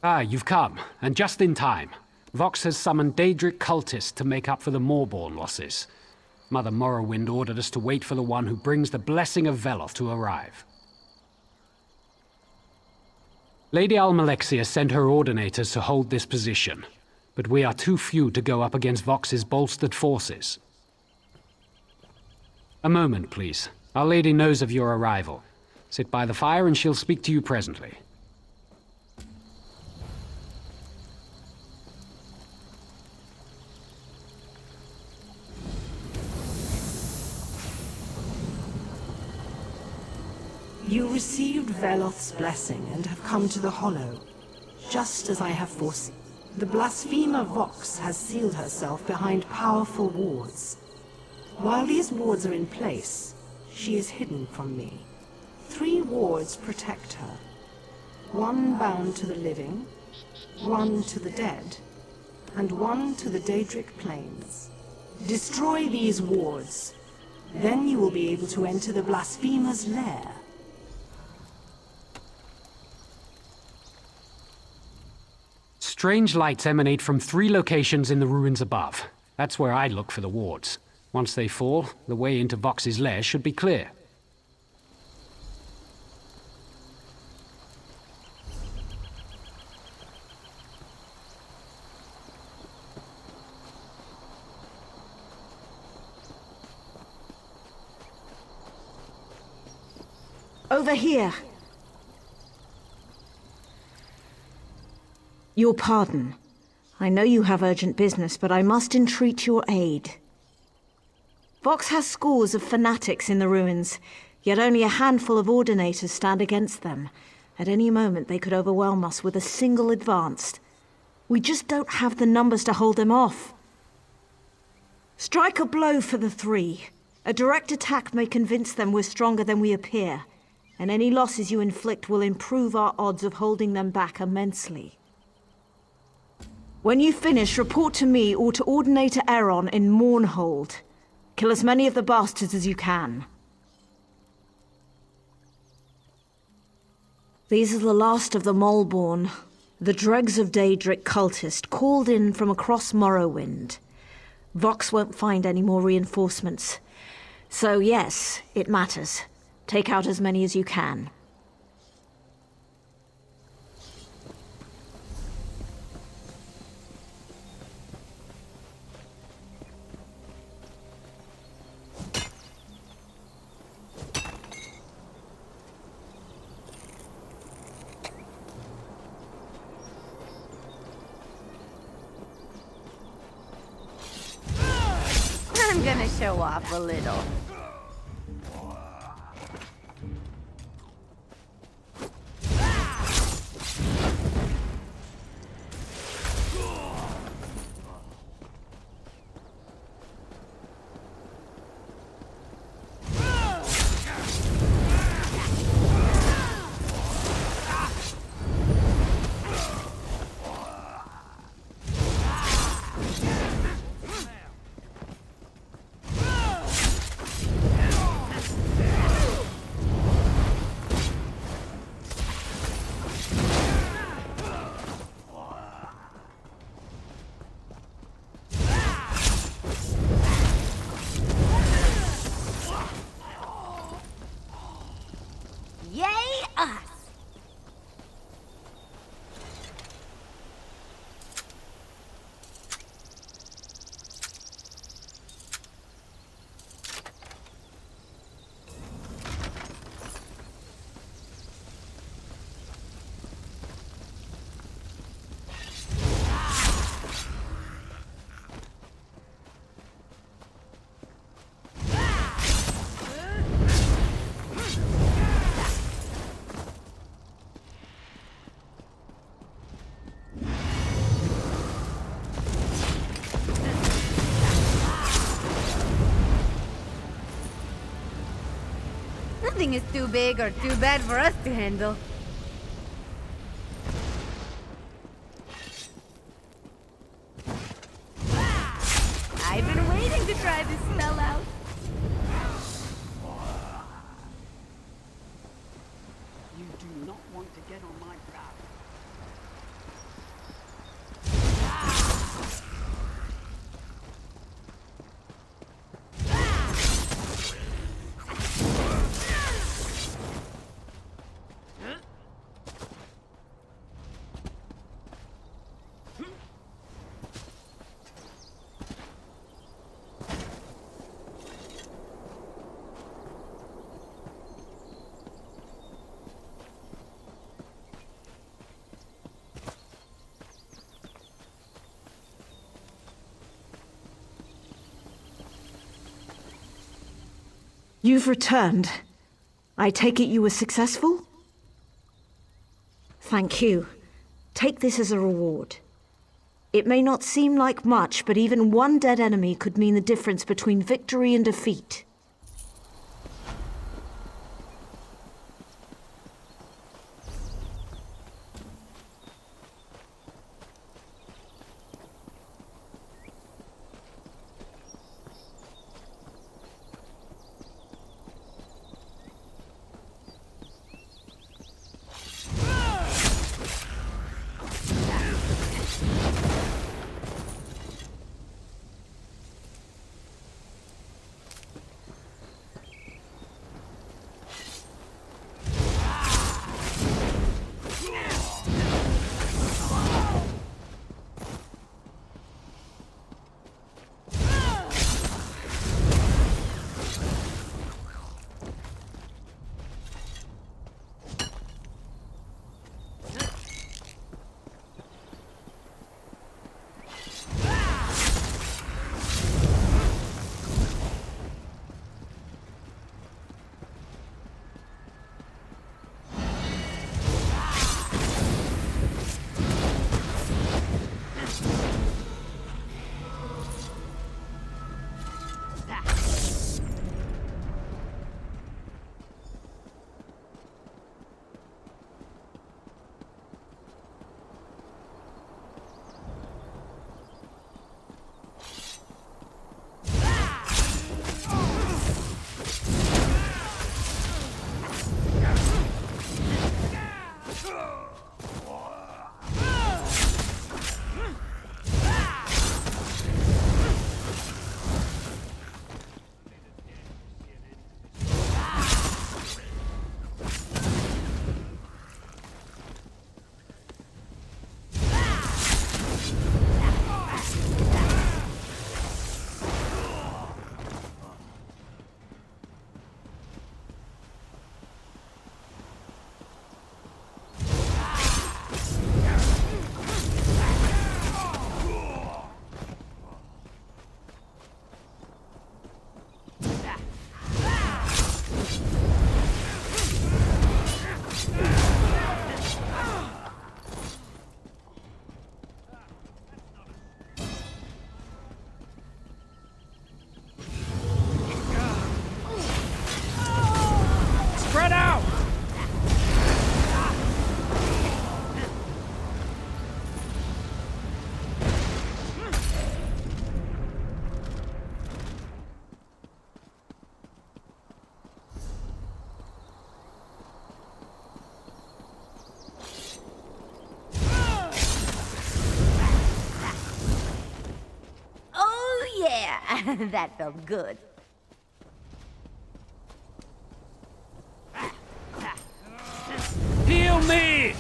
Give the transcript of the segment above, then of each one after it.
Ah, you've come, and just in time. Vox has summoned deadric cultists to make up for the Moorborn losses. Mother Morrowind ordered us to wait for the one who brings the blessing of Veloth to arrive. Lady Almalexia sent her Ordinators to hold this position, but we are too few to go up against Vox's bolstered forces. A moment, please. Our Lady knows of your arrival. Sit by the fire and she'll speak to you presently. You received Veloth's blessing and have come to the Hollow, just as I have foreseen. The blasphemer Vox has sealed herself behind powerful wards. While these wards are in place, she is hidden from me. 3 wards protect her. 1 bound to the living, 1 to the dead, and 1 to the Daedric planes. Destroy these wards, then you will be able to enter the blasphemer's lair. Strange lights emanate from 3 locations in the ruins above. That's where I look for the wards. Once they fall, the way into Vox's lair should be clear. Over here. Your pardon. I know you have urgent business, but I must entreat your aid. Vox has scores of fanatics in the ruins, yet only a handful of Ordinators stand against them. At any moment they could overwhelm us with a single advance. We just don't have the numbers to hold them off. Strike a blow for the 3. A direct attack may convince them we're stronger than we appear, and any losses you inflict will improve our odds of holding them back immensely. When you finish, report to me or to Ordinator Aeron in Mournhold. Kill as many of the bastards as you can. These are the last of the Moleborn, the dregs of Daedric cultist called in from across Morrowind. Vox won't find any more reinforcements. So yes, it matters. Take out as many as you can. I'm gonna show off a little. Nothing is too big or too bad for us to handle. I've been waiting to try this spell out. You do not want to get on my back. You've returned. I take it you were successful? Thank you. Take this as a reward. It may not seem like much, but even one dead enemy could mean the difference between victory and defeat. That felt good. Heal me!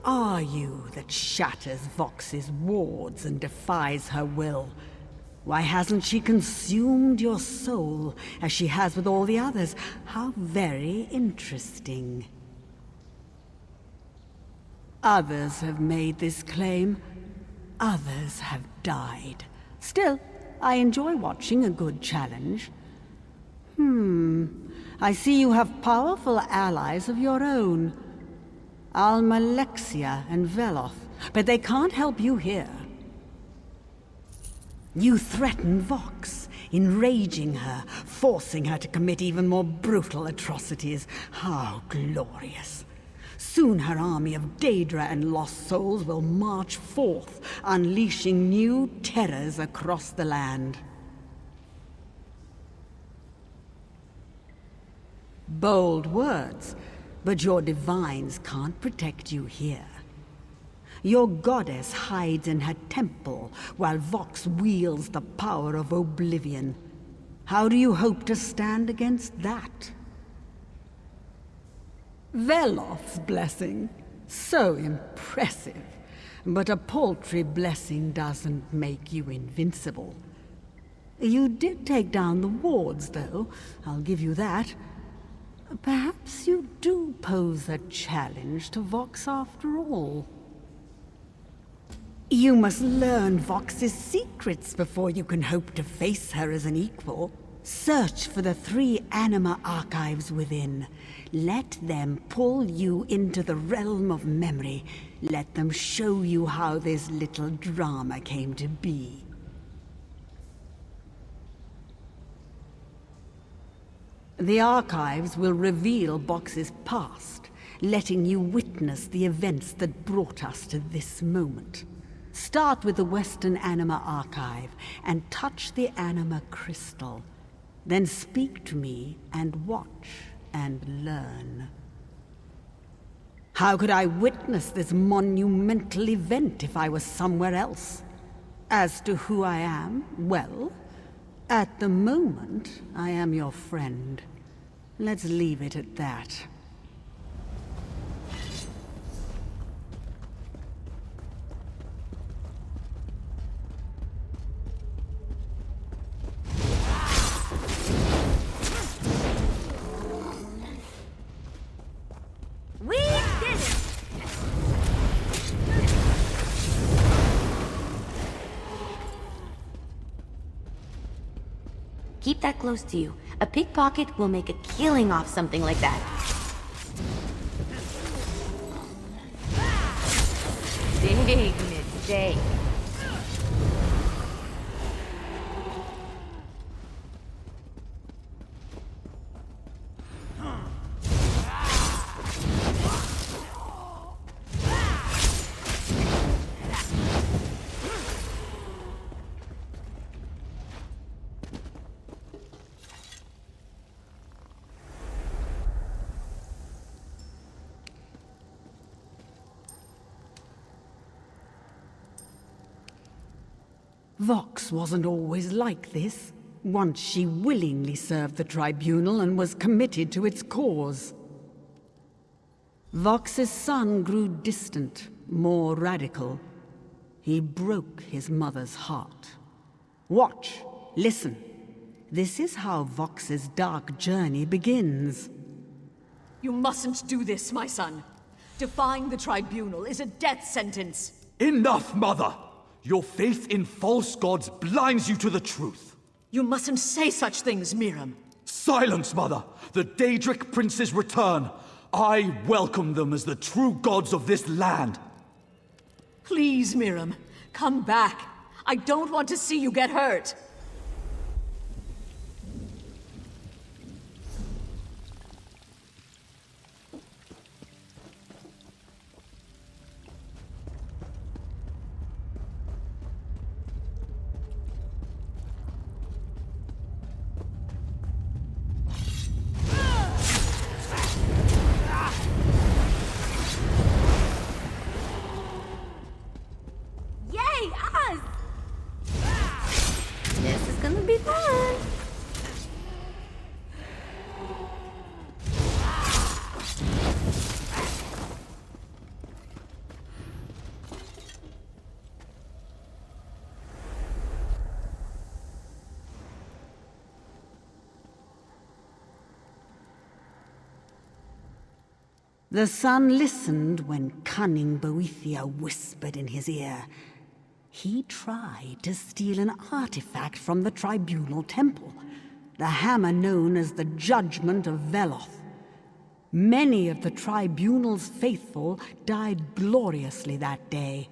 Are you that shatters Vox's wards and defies her will? Why hasn't she consumed your soul, as she has with all the others? How very interesting. Others have made this claim. Others have died. Still, I enjoy watching a good challenge. I see you have powerful allies of your own. Almalexia and Veloth, but they can't help you here. You threaten Vox, enraging her, forcing her to commit even more brutal atrocities. How glorious! Soon her army of deadra and lost souls will march forth, unleashing new terrors across the land. Bold words, but your divines can't protect you here. Your goddess hides in her temple, while Vox wields the power of oblivion. How do you hope to stand against that? Veloth's blessing. So impressive. But a paltry blessing doesn't make you invincible. You did take down the wards, though. I'll give you that. Perhaps you do pose a challenge to Vox after all. You must learn Vox's secrets before you can hope to face her as an equal. Search for the 3 anima archives within. Let them pull you into the realm of memory. Let them show you how this little drama came to be. The archives will reveal Vox's past, letting you witness the events that brought us to this moment. Start with the Western Anima Archive and touch the Anima Crystal. Then speak to me and watch and learn. How could I witness this monumental event if I was somewhere else? As to who I am, well, at the moment, I am your friend. Let's leave it at that. We did it! Keep that close to you. A pickpocket will make a killing off something like that. Big mistake. Vox wasn't always like this. Once she willingly served the tribunal and was committed to its cause. Vox's son grew distant, more radical. He broke his mother's heart. Watch, listen. This is how Vox's dark journey begins. You mustn't do this, my son. Defying the tribunal is a death sentence. Enough, Mother! Your faith in false gods blinds you to the truth. You mustn't say such things, Miram. Silence, Mother! The Deadric princes return. I welcome them as the true gods of this land. Please, Miram, come back. I don't want to see you get hurt. This is gonna be fun. The son listened when cunning Boethia whispered in his ear. He tried to steal an artifact from the tribunal temple, the hammer known as the Judgment of Veloth. Many of the tribunal's faithful died gloriously that day.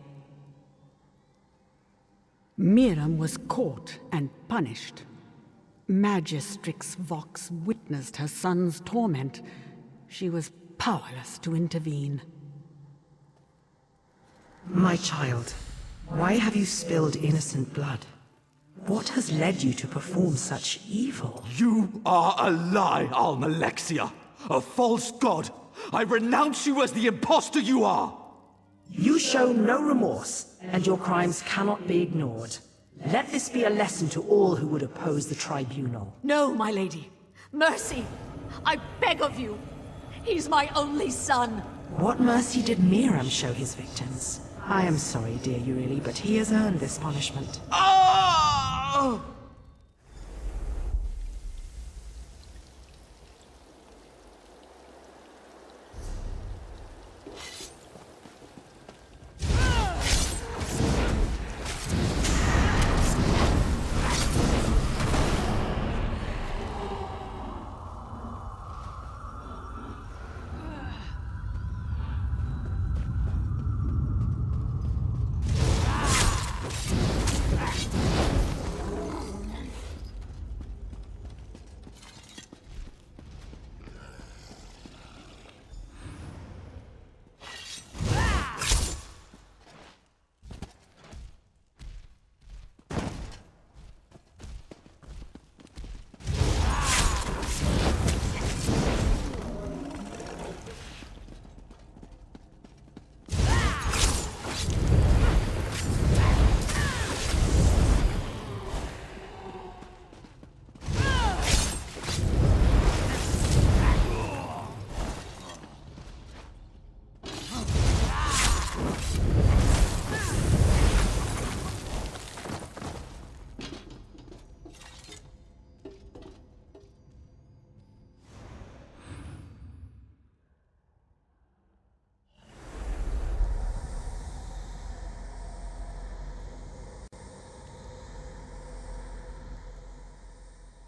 Miram was caught and punished. Magistrix Vox witnessed her son's torment. She was powerless to intervene. My child, why have you spilled innocent blood? What has led you to perform such evil? You are a lie, Almalexia! A false god! I renounce you as the impostor you are! You show no remorse, and your crimes cannot be ignored. Let this be a lesson to all who would oppose the tribunal. No, my lady. Mercy! I beg of you! He's my only son! What mercy did Miram show his victims? I am sorry, dear Euryli, but he has earned this punishment. Oh!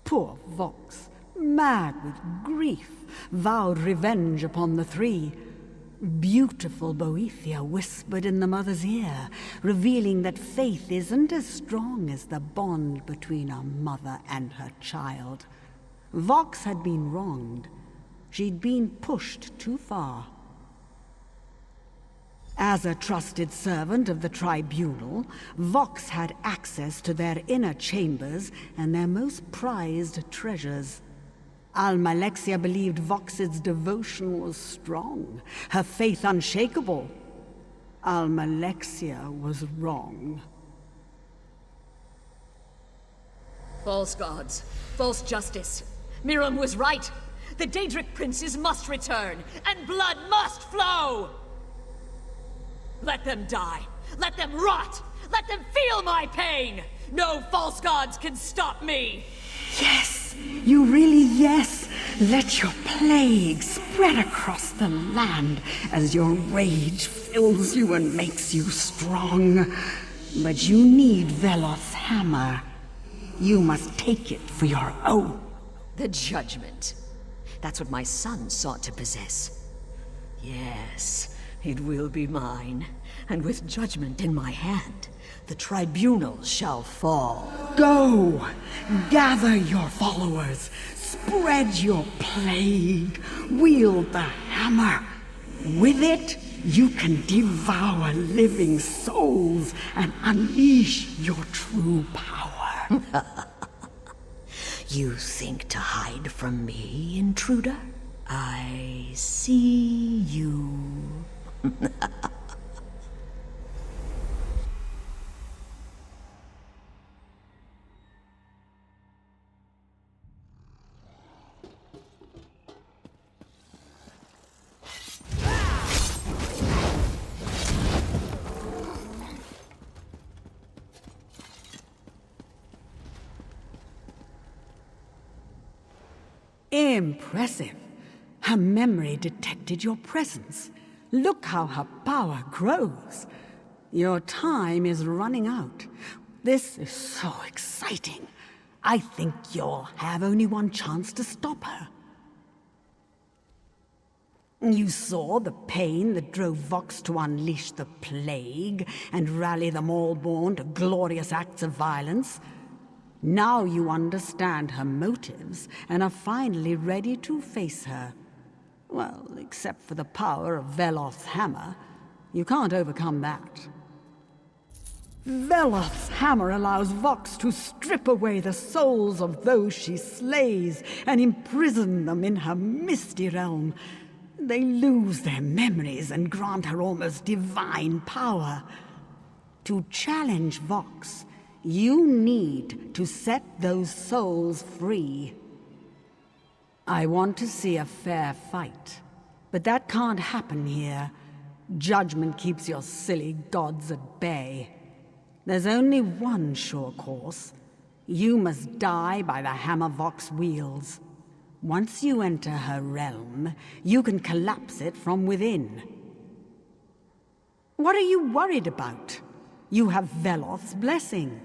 Poor Vox, mad with grief, vowed revenge upon the three. Beautiful Boethia whispered in the mother's ear, revealing that faith isn't as strong as the bond between a mother and her child. Vox had been wronged. She'd been pushed too far. As a trusted servant of the tribunal, Vox had access to their inner chambers and their most prized treasures. Almalexia believed Vox's devotion was strong, her faith unshakable. Almalexia was wrong. False gods, false justice. Miram was right. The Deadric princes must return, and blood must flow! Let them die. Let them rot. Let them feel my pain. No false gods can stop me. Yes, you really yes. Let your plague spread across the land as your rage fills you and makes you strong. But you need Veloth's hammer. You must take it for your own. The judgment. That's what my son sought to possess. Yes. It will be mine, and with judgment in my hand, the tribunal shall fall. Go! Gather your followers, spread your plague, wield the hammer. With it, you can devour living souls and unleash your true power. You think to hide from me, intruder? I see you. Impressive. Her memory detected your presence. Look how her power grows. Your time is running out. This is so exciting. I think you'll have only one chance to stop her. You saw the pain that drove Vox to unleash the plague and rally them all born to glorious acts of violence. Now you understand her motives and are finally ready to face her. Well, except for the power of Veloth's hammer. You can't overcome that. Veloth's hammer allows Vox to strip away the souls of those she slays and imprison them in her misty realm. They lose their memories and grant her almost divine power. To challenge Vox, you need to set those souls free. I want to see a fair fight, but that can't happen here. Judgment keeps your silly gods at bay. There's only one sure course. You must die by the hammer Vox wields. Once you enter her realm, you can collapse it from within. What are you worried about? You have Veloth's blessing.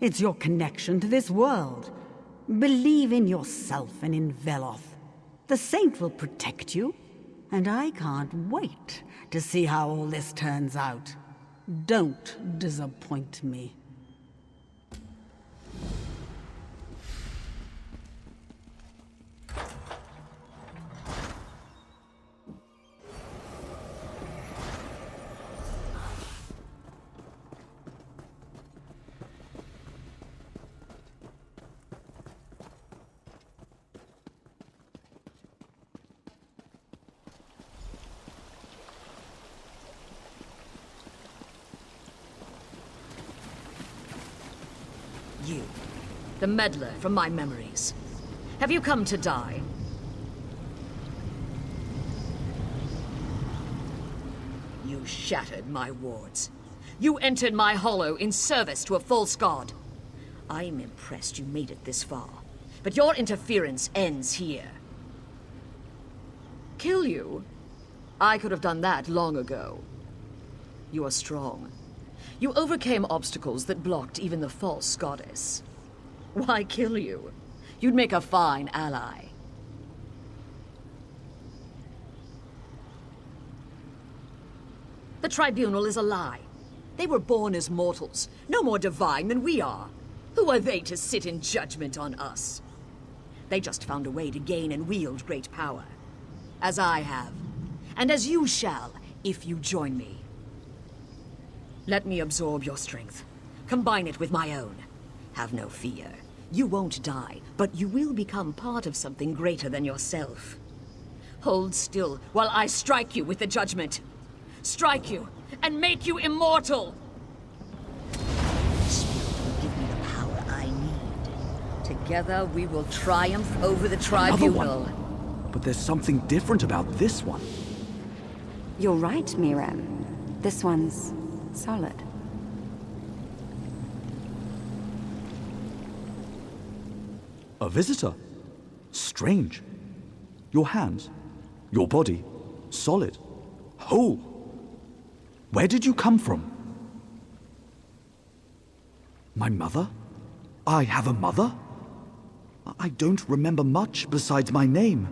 It's your connection to this world. Believe in yourself and in Veloth. The Saint will protect you, and I can't wait to see how all this turns out. Don't disappoint me. You, the meddler from my memories. Have you come to die? You shattered my wards. You entered my hollow in service to a false god. I'm impressed you made it this far, but your interference ends here. Kill you? I could have done that long ago. You are strong. You overcame obstacles that blocked even the false goddess. Why kill you? You'd make a fine ally. The Tribunal is a lie. They were born as mortals, no more divine than we are. Who are they to sit in judgment on us? They just found a way to gain and wield great power. As I have. And as you shall, if you join me. Let me absorb your strength. Combine it with my own. Have no fear. You won't die, but you will become part of something greater than yourself. Hold still while I strike you with the judgment. Strike you and make you immortal! Spirit will give me the power I need. Together we will triumph over the Tribunal. But there's something different about this one. You're right, Miriam. This one's solid. A visitor? Strange. Your hands, your body, solid, whole. Where did you come from? My mother? I have a mother? I don't remember much besides my name.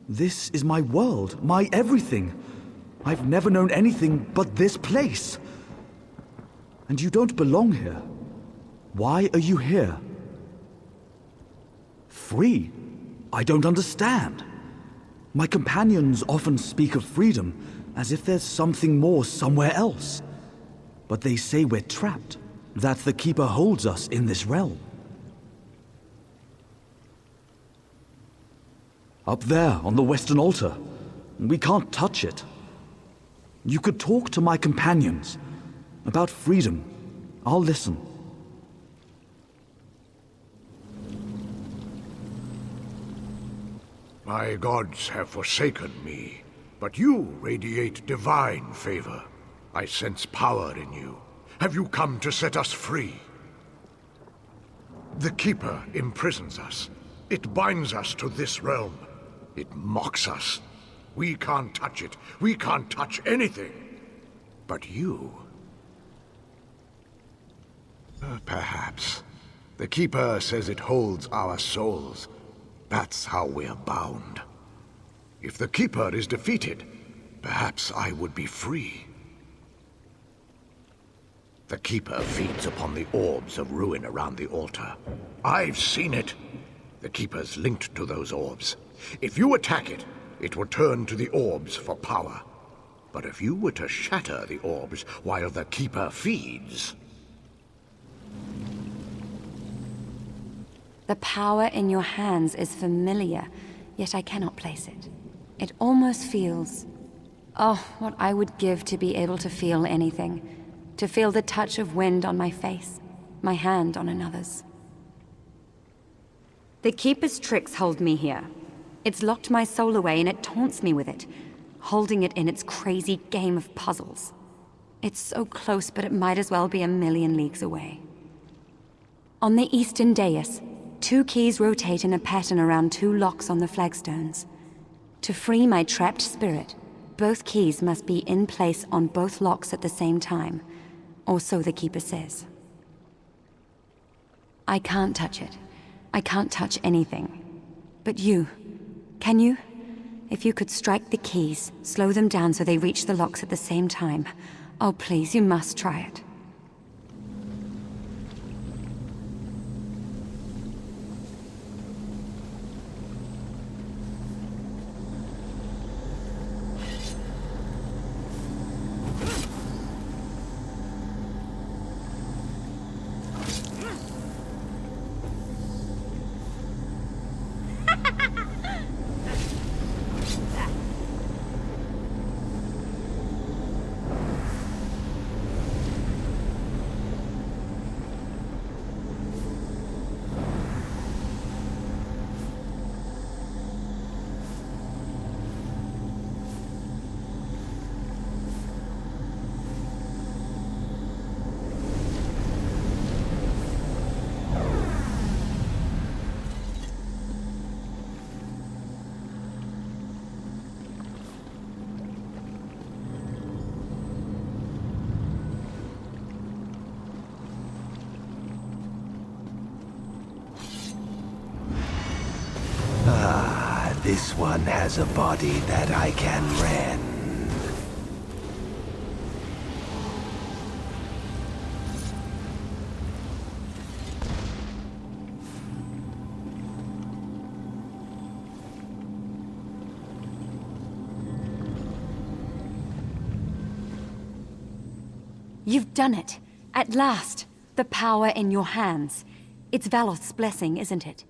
This is my world, my everything. I've never known anything but this place. And you don't belong here. Why are you here? Free? I don't understand. My companions often speak of freedom, as if there's something more somewhere else. But they say we're trapped, that the Keeper holds us in this realm. Up there, on the Western Altar. We can't touch it. You could talk to my companions about freedom. I'll listen. My gods have forsaken me, but you radiate divine favor. I sense power in you. Have you come to set us free? The Keeper imprisons us. It binds us to this realm. It mocks us. We can't touch it. We can't touch anything. But you... perhaps. The Keeper says it holds our souls. That's how we're bound. If the Keeper is defeated, perhaps I would be free. The Keeper feeds upon the orbs of ruin around the altar. I've seen it. The Keeper's linked to those orbs. If you attack it, it will turn to the orbs for power. But if you were to shatter the orbs while the Keeper feeds... The power in your hands is familiar, yet I cannot place it. It almost feels... Oh, what I would give to be able to feel anything. To feel the touch of wind on my face, my hand on another's. The Keeper's tricks hold me here. It's locked my soul away and it taunts me with it, holding it in its crazy game of puzzles. It's so close, but it might as well be a million leagues away. On the eastern dais, 2 keys rotate in a pattern around 2 locks on the flagstones. To free my trapped spirit, both keys must be in place on both locks at the same time, or so the Keeper says. I can't touch it. I can't touch anything. But you, can you? If you could strike the keys, slow them down so they reach the locks at the same time. Oh, please, you must try it. This one has a body that I can rend. You've done it. At last. The power in your hands. It's Veloth's blessing, isn't it?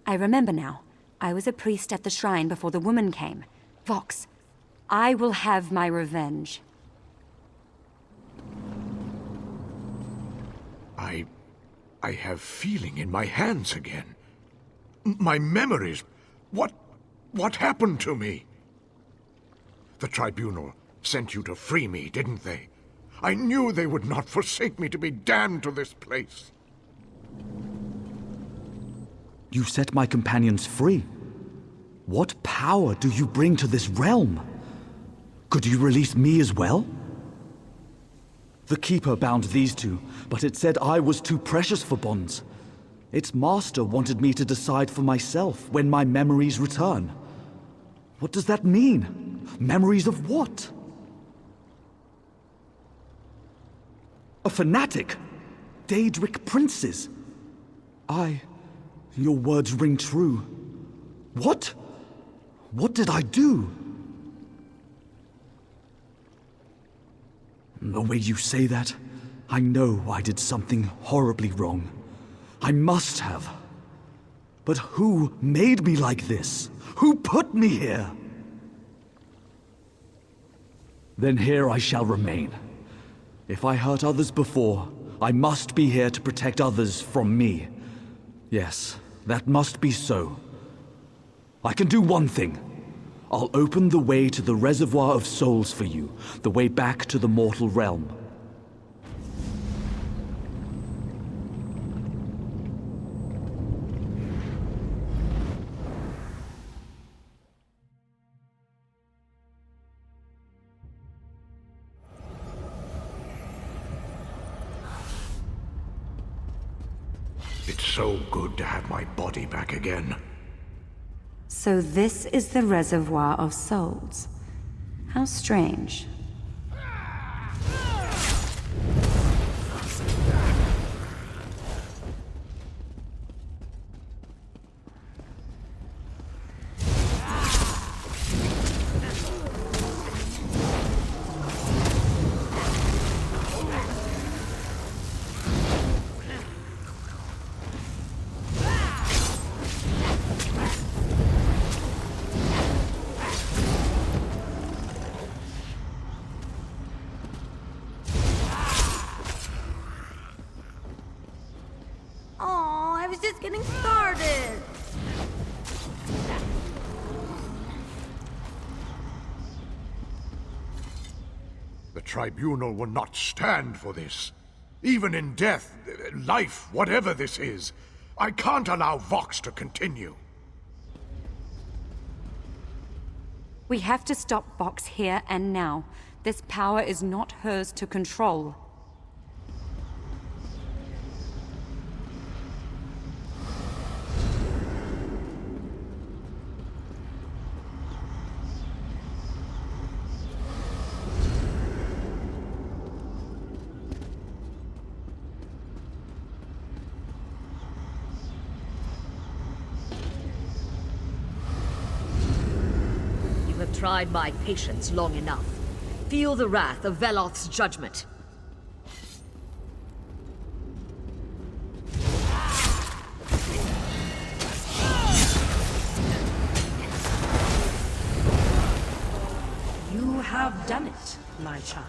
I remember now. I was a priest at the shrine before the woman came. Vox, I will have my revenge. I have feeling in my hands again. My memories. What happened to me? The Tribunal sent you to free me, didn't they? I knew they would not forsake me to be damned to this place. You set my companions free. What power do you bring to this realm? Could you release me as well? The Keeper bound these 2, but it said I was too precious for bonds. Its master wanted me to decide for myself when my memories return. What does that mean? Memories of what? A fanatic? Deadric princes? Your words ring true. What? What did I do? The way you say that, I know I did something horribly wrong. I must have. But who made me like this? Who put me here? Then here I shall remain. If I hurt others before, I must be here to protect others from me. Yes, that must be so. I can do one thing. I'll open the way to the Reservoir of Souls for you, the way back to the mortal realm. It's so good to have my body back again. So this is the Reservoir of Souls. How strange. was just getting started! The Tribunal will not stand for this. Even in death, life, whatever this is, I can't allow Vox to continue. We have to stop Vox here and now. This power is not hers to control. Tried my patience long enough. Feel the wrath of Veloth's judgment. You have done it, my child.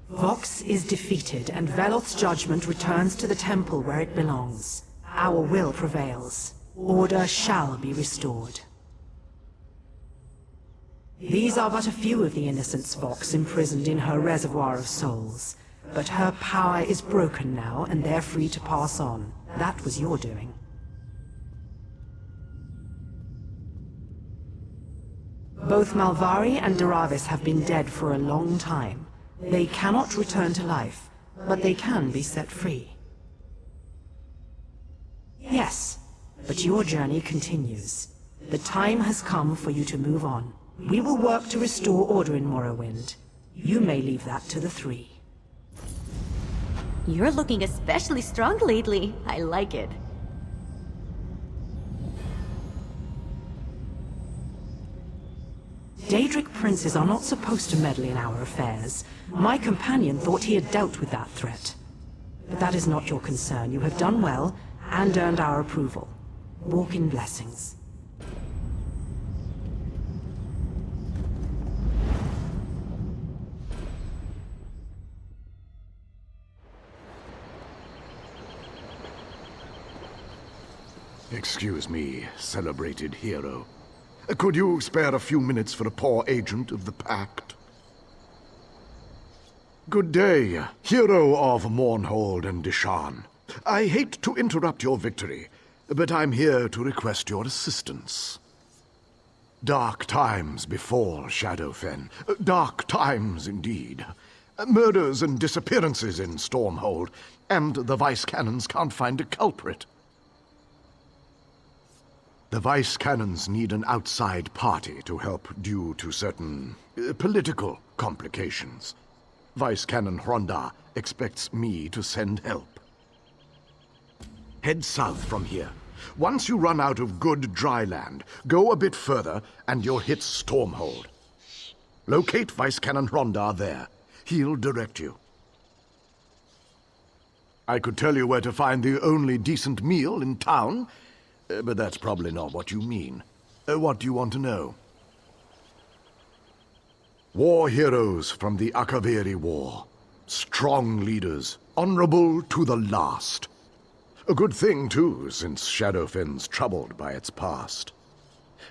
Vox is defeated, and Veloth's judgment returns to the temple where it belongs. Our will prevails. Order shall be restored. These are but a few of the innocents Vox imprisoned in her reservoir of souls. But her power is broken now, and they're free to pass on. That was your doing. Both Malvari and Daravis have been dead for a long time. They cannot return to life, but they can be set free. Yes, but your journey continues. The time has come for you to move on. We will work to restore order in Morrowind. You may leave that to the three. You're looking especially strong lately. I like it. Daedric princes are not supposed to meddle in our affairs. My companion thought he had dealt with that threat. But that is not your concern. You have done well, and earned our approval. Walk in blessings. Excuse me, celebrated hero. Could you spare a few minutes for a poor agent of the Pact? Good day, hero of Mournhold and Dishan. I hate to interrupt your victory, but I'm here to request your assistance. Dark times befall Shadowfen. Dark times indeed. Murders and disappearances in Stormhold, and the Vice-Cannons can't find a culprit. The Vice-Cannons need an outside party to help due to certain political complications. Vice-Cannon Hronda expects me to send help. Head south from here. Once you run out of good dry land, go a bit further and you'll hit Stormhold. Locate Vice-Cannon Hronda there. He'll direct you. I could tell you where to find the only decent meal in town, but that's probably not what you mean. What do you want to know? War heroes from the Akaviri War. Strong leaders, honorable to the last. A good thing, too, since Shadowfen's troubled by its past.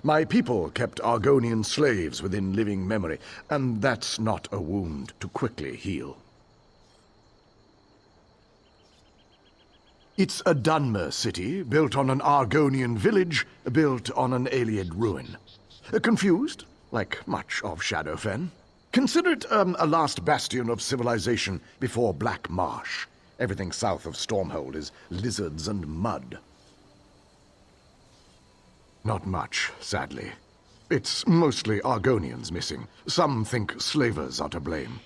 My people kept Argonian slaves within living memory, and that's not a wound to quickly heal. It's a Dunmer city, built on an Argonian village, built on an Ayleid ruin. Confused, like much of Shadowfen? Consider it a last bastion of civilization before Black Marsh. Everything south of Stormhold is lizards and mud. Not much, sadly. It's mostly Argonians missing. Some think slavers are to blame.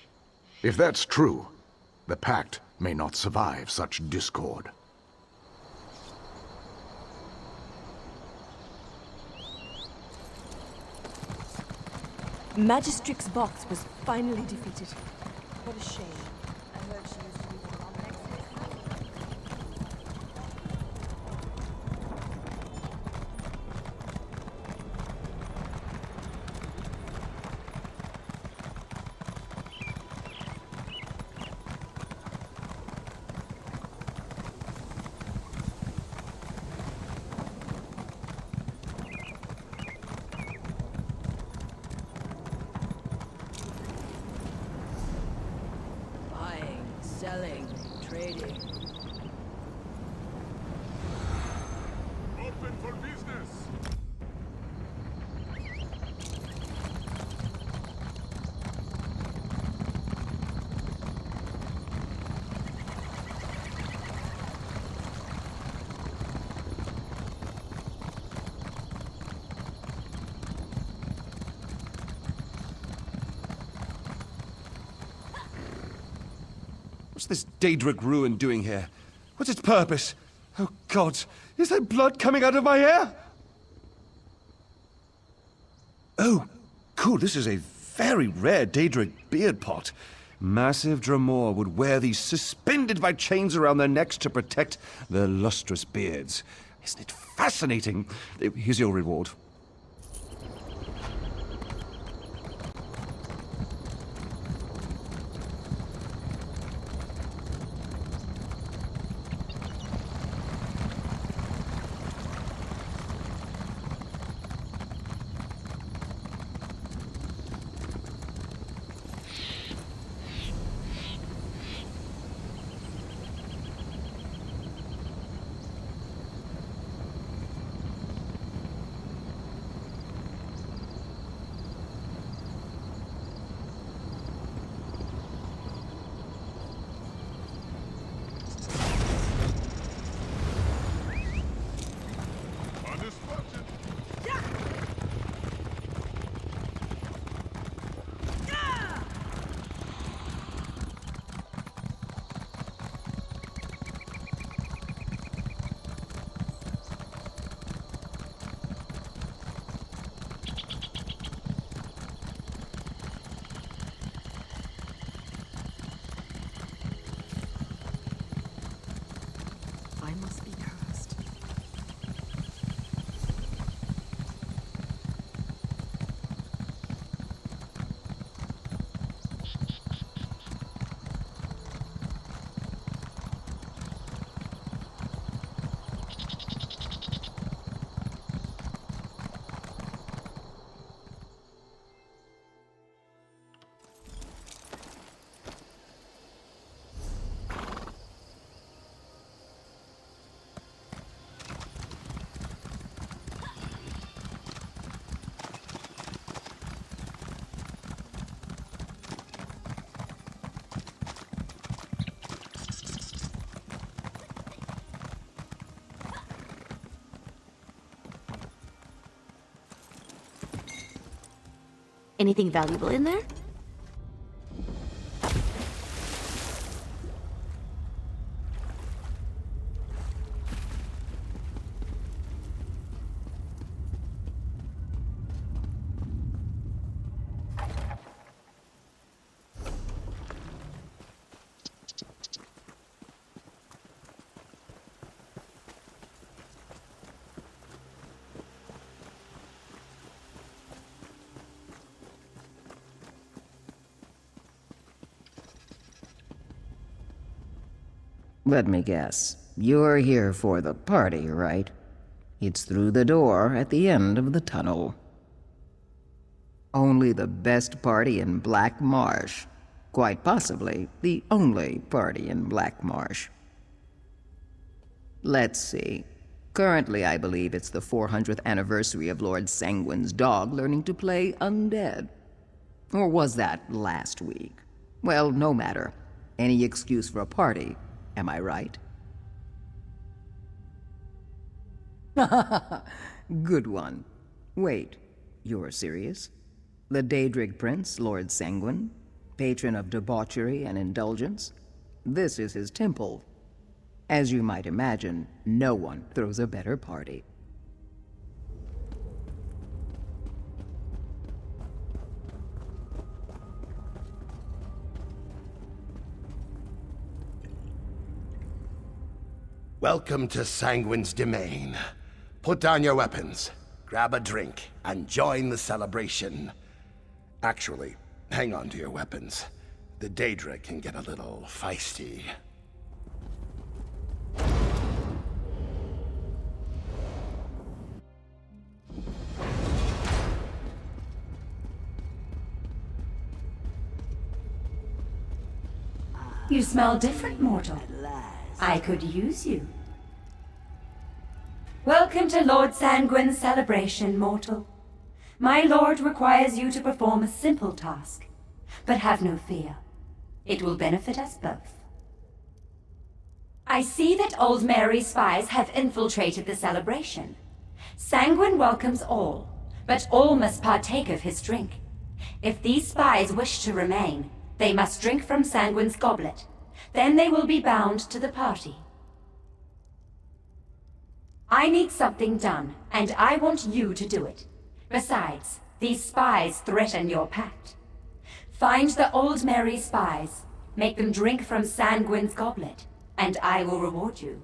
If that's true, the Pact may not survive such discord. Magistrix Vox was finally defeated. What a shame. I heard she used to be one of our next. selling, trading. Open for business! What's this deadric ruin doing here? What's its purpose? Oh God, is there blood coming out of my hair? Oh, cool, this is a very rare deadric beard pot. Massive Dramor would wear these suspended by chains around their necks to protect their lustrous beards. Isn't it fascinating? Here's your reward. I must be cursed. Anything valuable in there? Let me guess. You're here for the party, right? It's through the door at the end of the tunnel. Only the best party in Black Marsh. Quite possibly the only party in Black Marsh. Let's see. Currently, I believe it's the 400th anniversary of Lord Sanguine's dog learning to play undead. Or was that last week? Well, no matter. Any excuse for a party. Am I right? Good one. Wait, you're serious? The Daedric Prince, Lord Sanguine, patron of debauchery and indulgence? This is his temple. As you might imagine, no one throws a better party. Welcome to Sanguine's domain. Put down your weapons, grab a drink, and join the celebration. Actually, hang on to your weapons. The deadric can get a little feisty. You smell different, mortal. I could use you. Welcome to Lord Sanguine's celebration, mortal. My lord requires you to perform a simple task, but have no fear. It will benefit us both. I see that Aldmeri spies have infiltrated the celebration. Sanguine welcomes all, but all must partake of his drink. If these spies wish to remain, they must drink from Sanguine's goblet. Then they will be bound to the party. I need something done, and I want you to do it. Besides, these spies threaten your pact. Find the Aldmeri spies, make them drink from Sanguine's goblet, and I will reward you.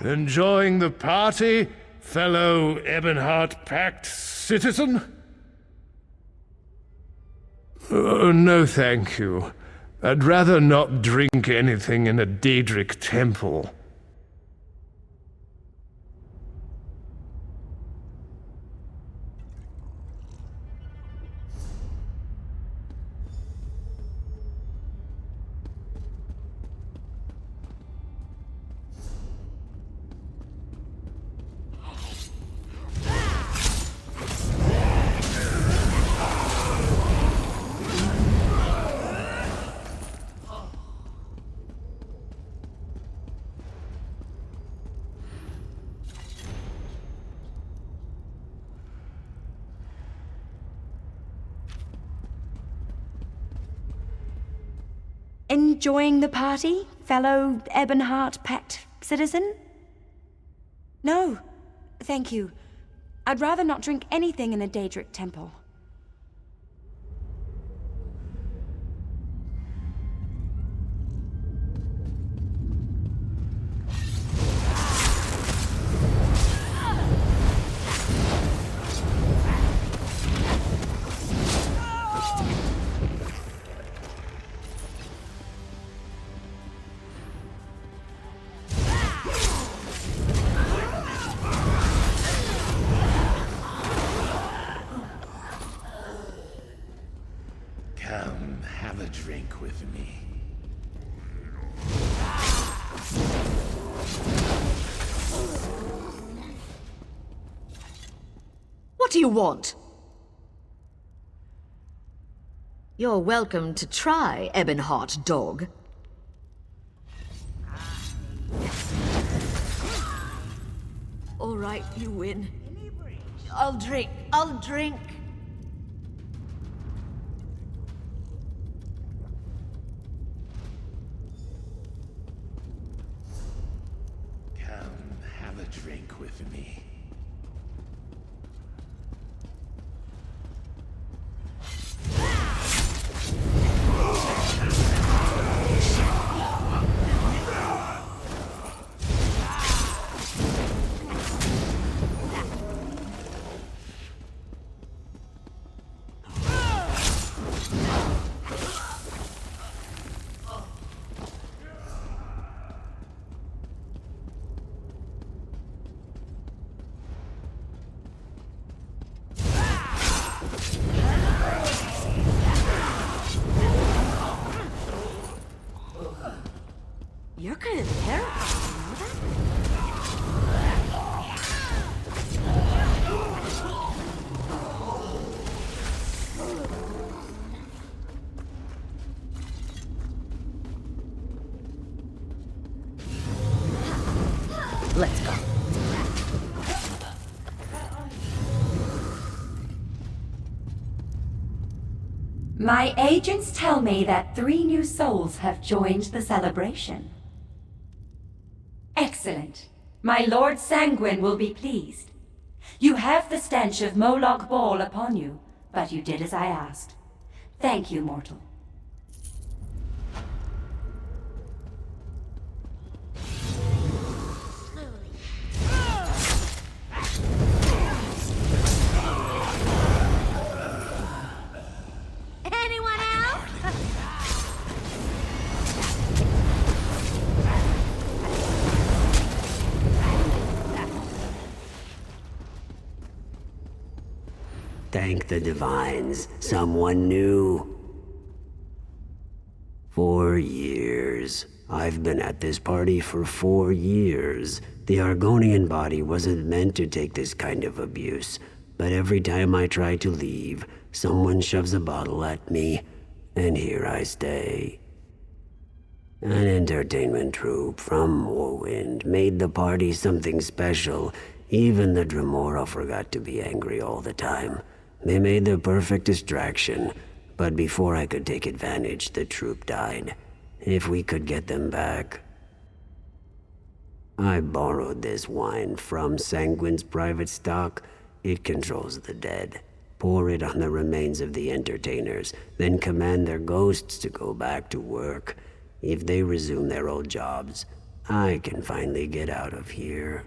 Enjoying the party, fellow Ebonheart Pact citizen? Oh, no thank you. I'd rather not drink anything in a deadric temple. Enjoying the party, fellow Ebonheart Pact citizen? No, thank you. I'd rather not drink anything in a deadric temple. Come, have a drink with me. What do you want? You're welcome to try, Ebonheart Dog. All right, you win. I'll drink. Come, have a drink with me. You're kind of terrible, you know that? Let's go. My agents tell me that 3 new souls have joined the celebration. Excellent. My Lord Sanguine will be pleased. You have the stench of Moloch Ball upon you, but you did as I asked. Thank you, mortal. Anyone else? Thank the divines, someone new. 4 years. I've been at this party for 4 years. The Argonian body wasn't meant to take this kind of abuse, but every time I try to leave, someone shoves a bottle at me, and here I stay. An entertainment troupe from Morrowind made the party something special. Even the Dremora forgot to be angry all the time. They made the perfect distraction, but before I could take advantage, the troupe died. If we could get them back... I borrowed this wine from Sanguine's private stock. It controls the dead. Pour it on the remains of the entertainers, then command their ghosts to go back to work. If they resume their old jobs, I can finally get out of here.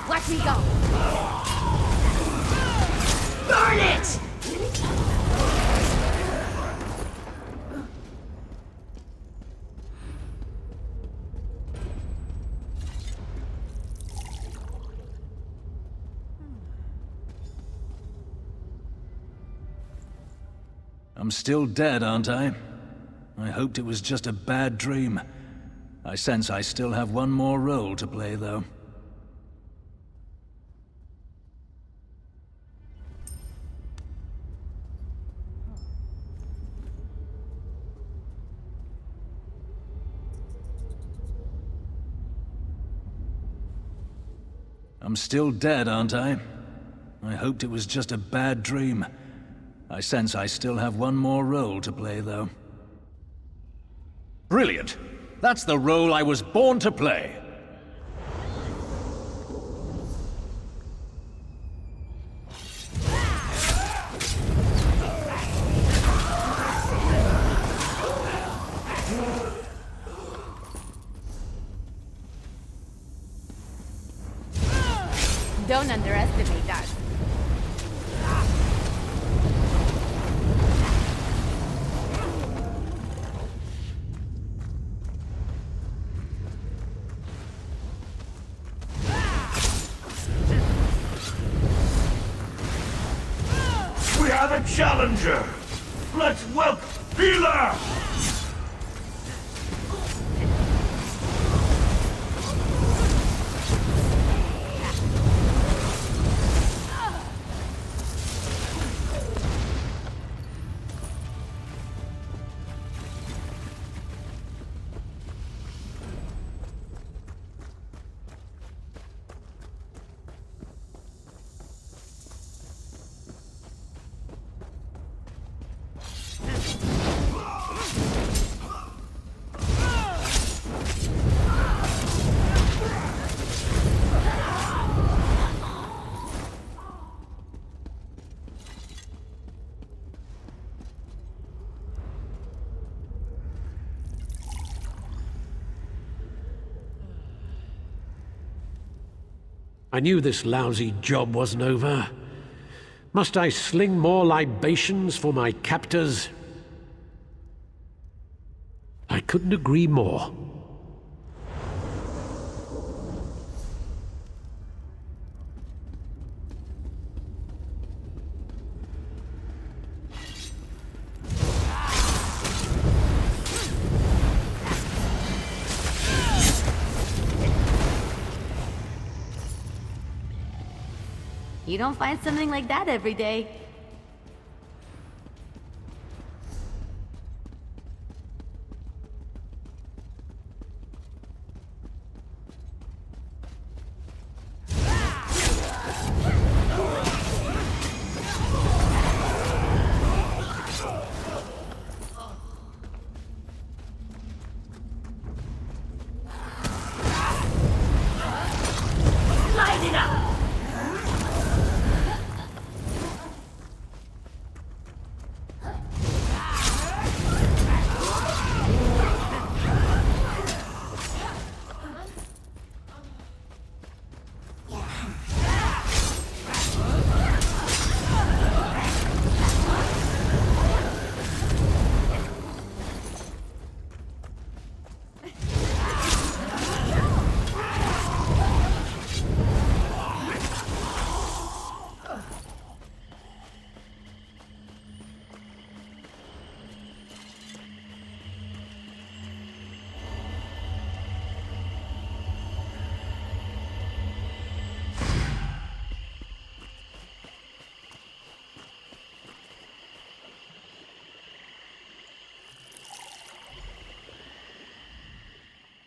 Watch me go! Burn it! I'm still dead, aren't I? I hoped it was just a bad dream. I sense I still have one more role to play, though. I'm still dead, aren't I? I hoped it was just a bad dream. I sense I still have one more role to play, though. Brilliant! That's the role I was born to play! Don't underestimate us. We have a challenger! Let's welcome Healer! I knew this lousy job wasn't over. Must I sling more libations for my captors? I couldn't agree more. You don't find something like that every day.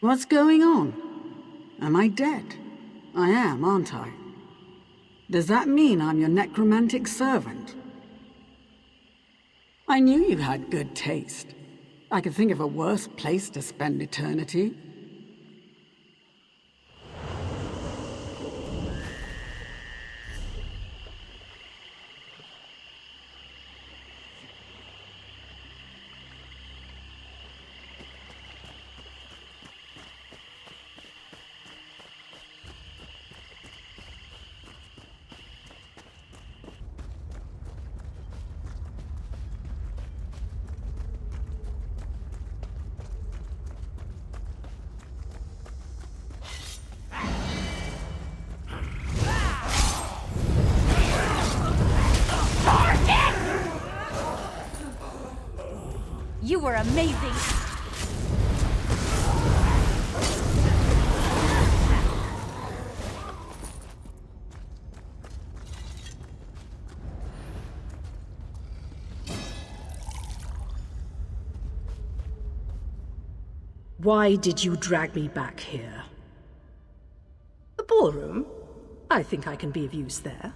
What's going on? Am I dead? I am, aren't I? Does that mean I'm your necromantic servant? I knew you had good taste. I could think of a worse place to spend eternity. You were amazing! Why did you drag me back here? The ballroom? I think I can be of use there.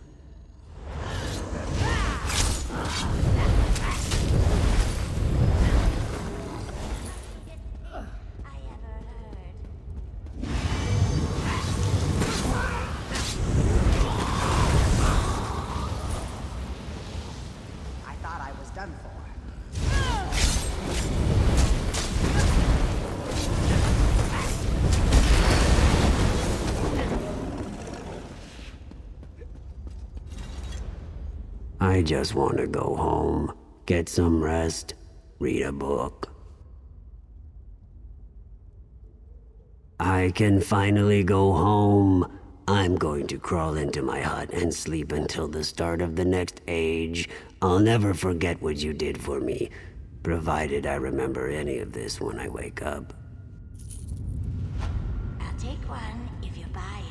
I just want to go home, get some rest, read a book. I can finally go home. I'm going to crawl into my hut and sleep until the start of the next age. I'll never forget what you did for me, provided I remember any of this when I wake up. I'll take one if you're buying.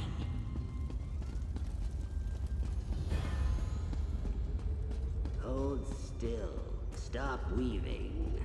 Hold still. Stop weaving.